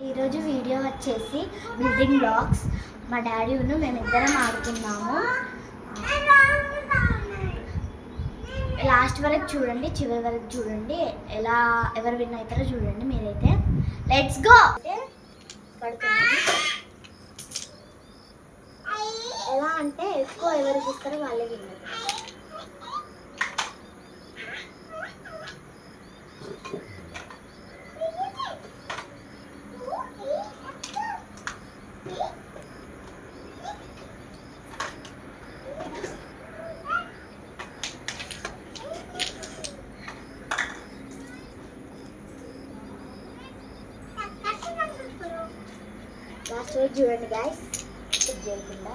ఈరోజు వీడియో వచ్చేసి building blocks. మా డాడీ మేమిద్దరం ఆడుతున్నాము. లాస్ట్ వరకు చూడండి, చివరి వరకు చూడండి, ఎవరు విన్ అవుతారో చూడండి మీరైతే. Let's go. ఎలా అంటే ఎక్కువ ఎవరికి ఇస్తారో వాళ్ళే విన్నారు. లాస్ట్ వరకు చూడండి గాయస్, స్కిప్ చేయకుండా.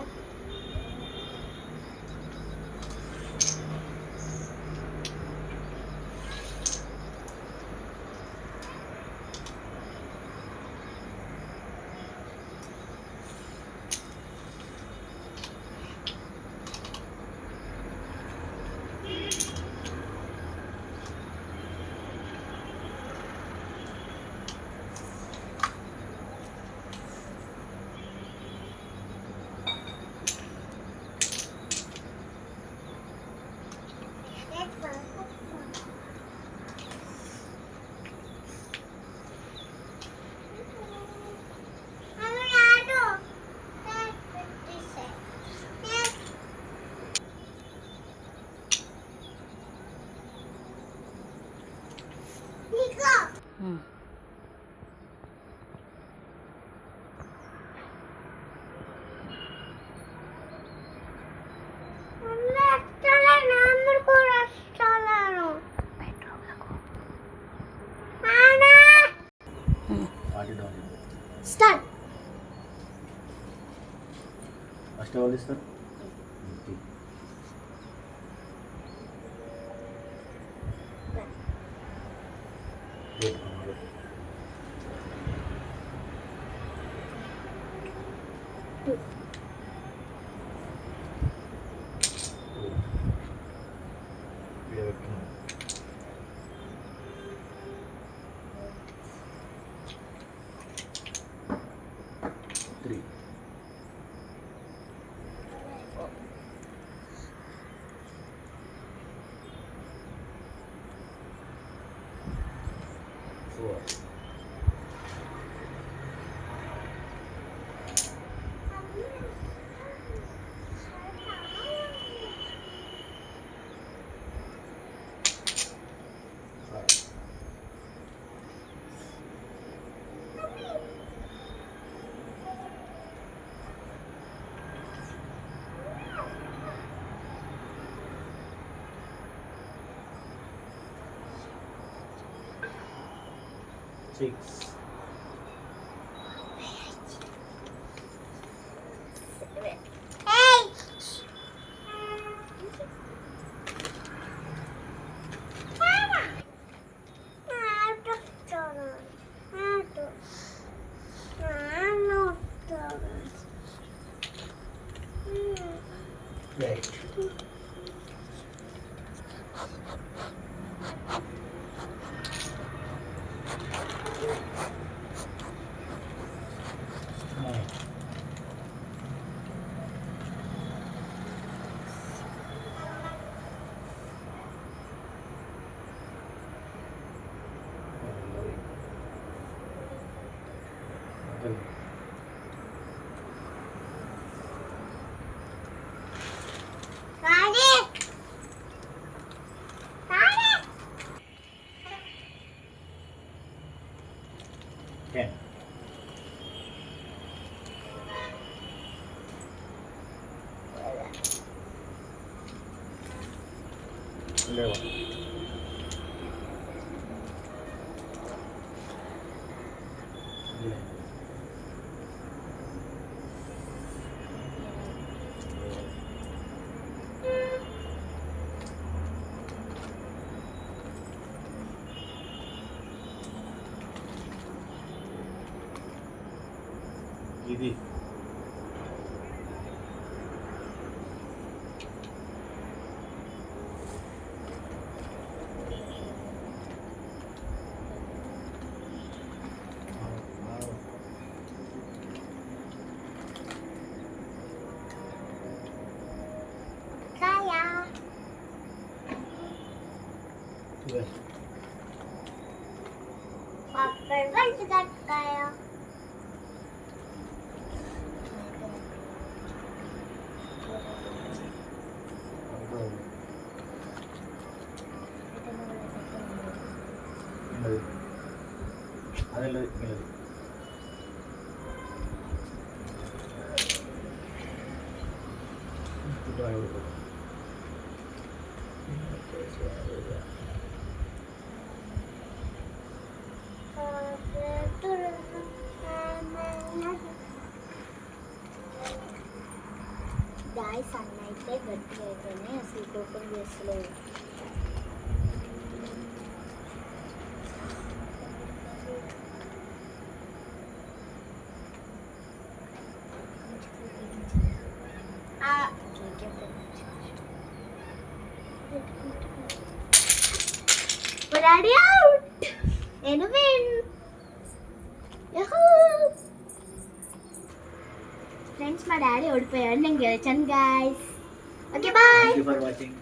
స్టార్ట్. ఫస్ట్ ఎవరు ఇస్తారు? Six. Right. Ten. 11. ఇది పక్కన రైస్ కట్టాయ అదే లేదు గాయస్ అన్న అయితే గట్టిగా అయితేనే అసలు ఓపెన్ చేస్తలేదు. Daddy out and a win. Yahoo! Friends, మా డాడీ ఓడిపోయాడు, నేను గెలిచాను guys. Okay bye. Thank you for watching.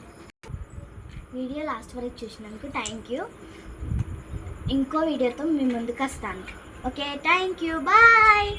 Video last వరకు చూసినందుకు థ్యాంక్ యూ. ఇంకో వీడియోతో మీ ముందుకు వస్తాను. Okay thank you bye.